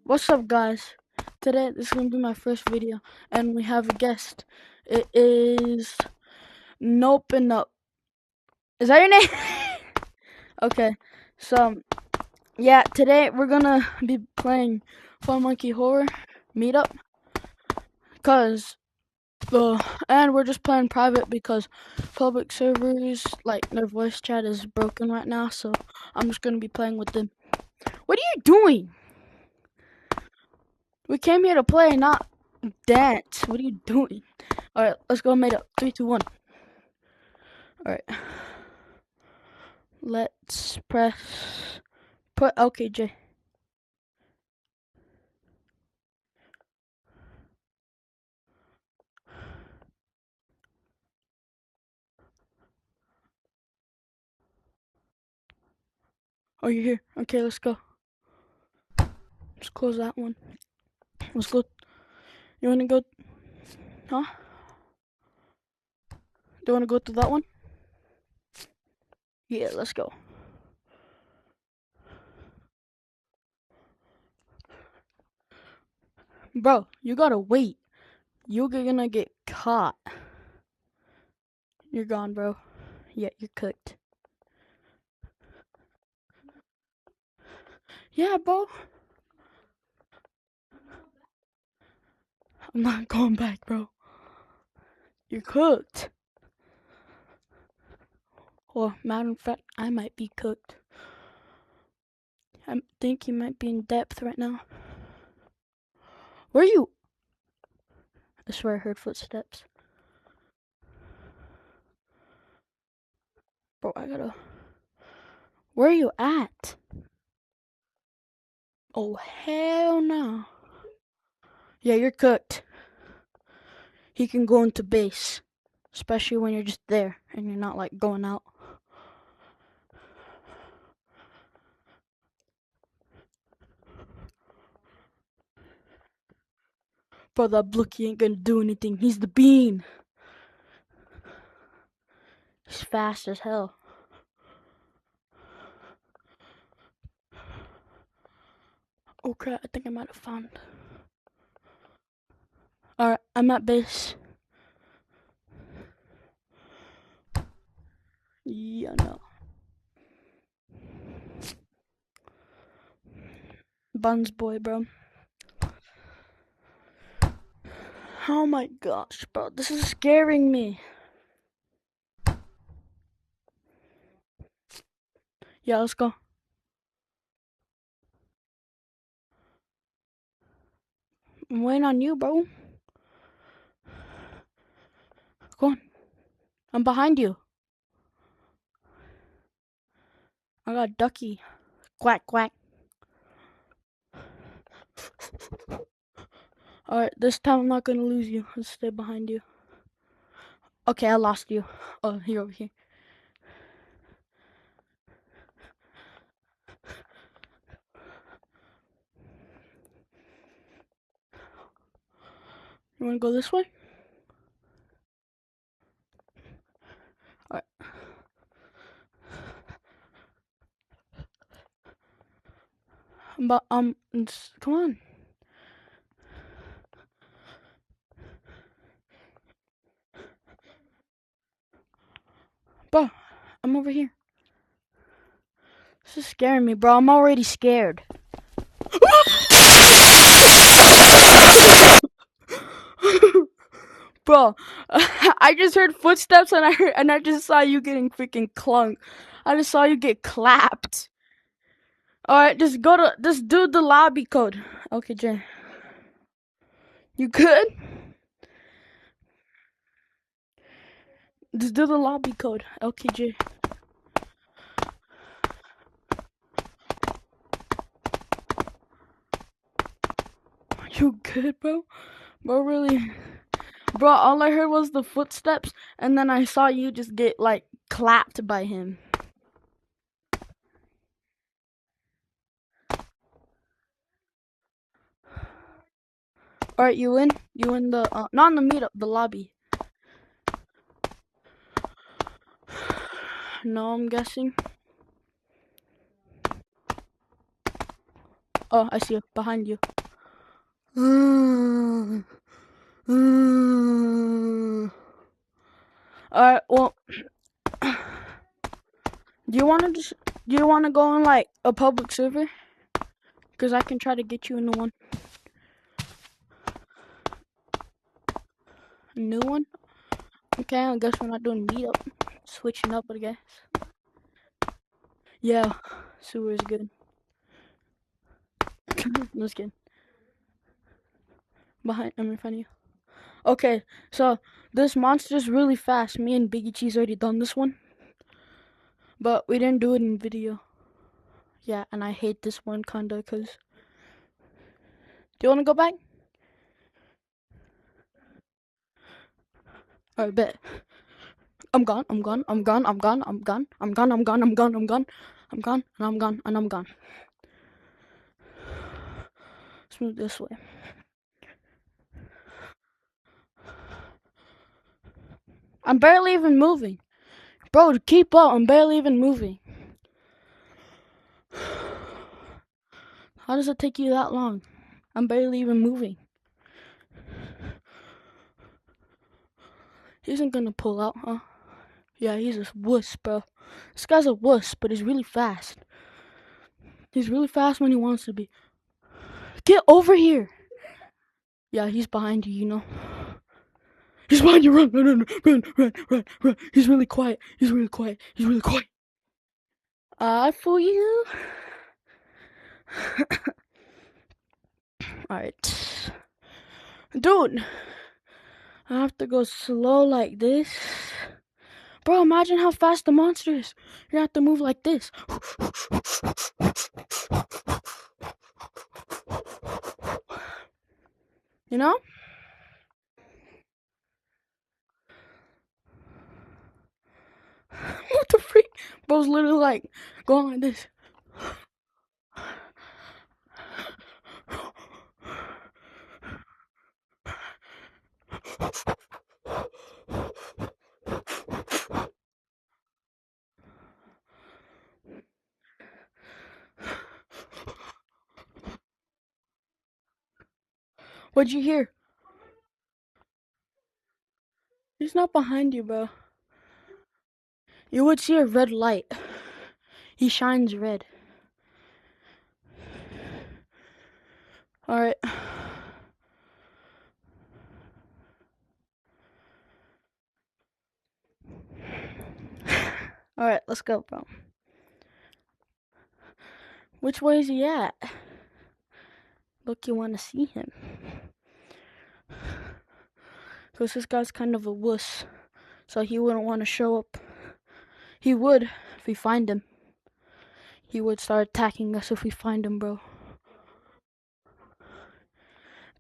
What's up, guys? Today this is gonna be my first video, and we have a guest. It is Nope and Up. Is that your name? Okay. So yeah, today we're gonna be playing Fun Monkey Horror Meetup, and we're just playing private because public servers like their voice chat is broken right now. So I'm just gonna be playing with them. What are you doing? We came here to play, not dance. What are you doing? Alright, let's go meet up. 3, 2, 1. Alright. Let's put LKJ. Oh, you're here. Okay, let's go. Let's close that one. Let's go. You wanna go? Huh? Do you wanna go to that one? Yeah, let's go. Bro, you gotta wait. You're gonna get caught. You're gone, bro. Yeah, you're cooked. Yeah, bro. I'm not going back, bro. You're cooked. Well, matter of fact, I might be cooked. I think you might be in depth right now. Where are you? I swear I heard footsteps. Bro, I gotta... Where are you at? Oh, hell no. Yeah, you're cooked. He can go into base. Especially when you're just there and you're not like going out. Bro, that Blookie ain't gonna do anything. He's the bean. He's fast as hell. Oh crap, I think I might have found. Alright, I'm at base. Yeah, no. Buns boy, bro. Oh my gosh, bro. This is scaring me. Yeah, let's go. I'm waiting on you, bro. Go on. I'm behind you. I got Ducky. Quack, quack. Alright, this time I'm not gonna lose you. I'll stay behind you. Okay, I lost you. Oh, you're over here. You wanna go this way? Alright. But, come on. Bro, I'm over here. This is scaring me, bro. I'm already scared. Bro, I just heard footsteps and I just saw you getting freaking clunked. I just saw you get clapped. Alright, just do the lobby code. Okay, Jay. You good? Just do the lobby code. LKJ. You good, bro? Bro, really? Bro, all I heard was the footsteps, and then I saw you just get, like, clapped by him. Alright, you in? You in the, not in the meetup, the lobby. No, I'm guessing. Oh, I see you. Behind you. Alright, well, do you wanna go on like a public server? Cause I can try to get you into one. A new one? Okay, I guess we're not doing meetup. Switching up, I guess. Yeah, sewer is good. Just kidding. I'm in front of you. Okay, so this monster's really fast. Me and Biggie Cheese already done this one, but we didn't do it in video. Yeah, and I hate this one kinda, cause. Do you wanna go back? Alright, bet. I'm gone, I'm gone, I'm gone, I'm gone, I'm gone, I'm gone, I'm gone, I'm gone, I'm gone, I'm gone, and I'm gone, and I'm gone. Let's move this way. I'm barely even moving. Bro, keep up, I'm barely even moving. How does it take you that long? I'm barely even moving. He isn't gonna pull out, huh? Yeah, he's a wuss, bro. This guy's a wuss, but he's really fast. He's really fast when he wants to be. Get over here! Yeah, he's behind you, you know. He's behind you, run, run, run, run, run, run, run. He's really quiet, he's really quiet, he's really quiet. I fool you. Alright. Dude! I have to go slow like this. Bro, imagine how fast the monster is. You have to move like this. You know? What the freak? Bro's literally like going like this. What'd you hear? He's not behind you, bro. You would see a red light. He shines red. Alright. Alright, let's go, bro. Which way is he at? Look, you want to see him. Because this guy's kind of a wuss. So he wouldn't want to show up. He would if we find him. He would start attacking us if we find him, bro.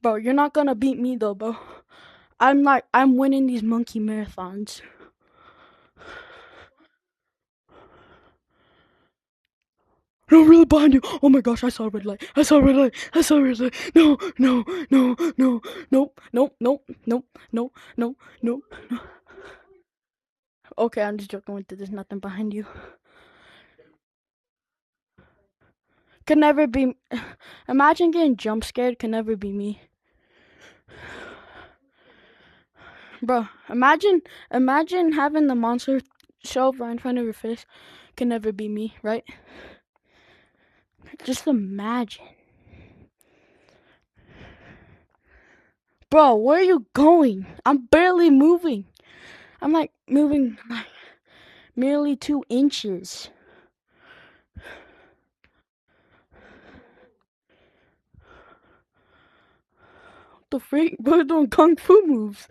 Bro, you're not gonna beat me though, bro. I'm winning these monkey marathons. No, really behind you. Oh my gosh, I saw a red light. I saw a red light. I saw a red light. No, no, no, no, nope, nope, nope, nope, nope, nope, nope, no. Okay, I'm just joking with it. There's nothing behind you. Could never be. Imagine getting jump scared. Could never be me. Bro, imagine having the monster show up right in front of your face. Can never be me, right? Just imagine. Bro, where are you going? I'm barely moving. I'm like moving like merely 2 inches. What the freak? Bro, doing kung fu moves.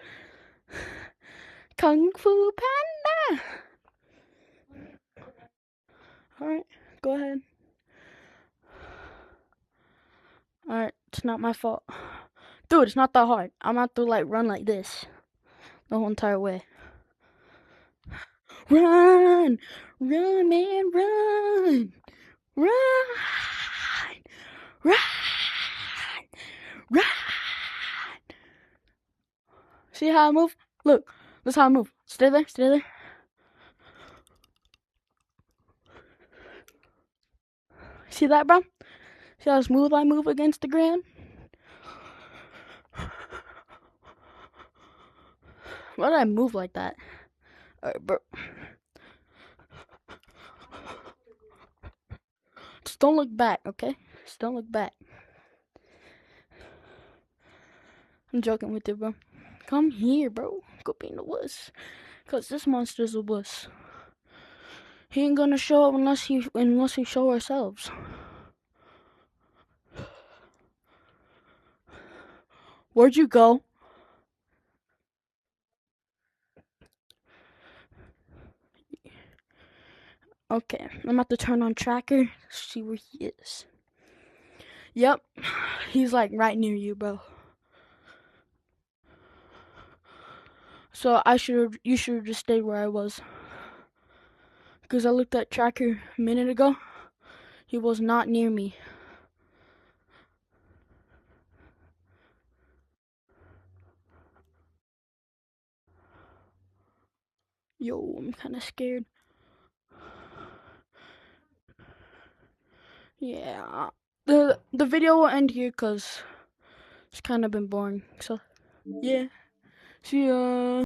Kung Fu Panda. Alright, go ahead. Alright, it's not my fault. Dude, it's not that hard. I'm about to like run like this the whole entire way. Run! Run, man, run! Run! Run! Run! See how I move? Look, that's how I move. Stay there, stay there. See that, bro? See how smooth I move against the ground? Why did I move like that? Alright, bro. Just don't look back, okay? Just don't look back. I'm joking with you, bro. Come here, bro. Go be in the woods. Cause this monster's a wuss. He ain't gonna show up unless we show ourselves. Where'd you go? Okay, I'm about to turn on tracker, see where he is. Yep, he's like right near you, bro. So you should have just stayed where I was. Cause I looked at tracker a minute ago. He was not near me. Yo, I'm kind of scared. Yeah, the video will end here cause it's kind of been boring. So yeah, see ya.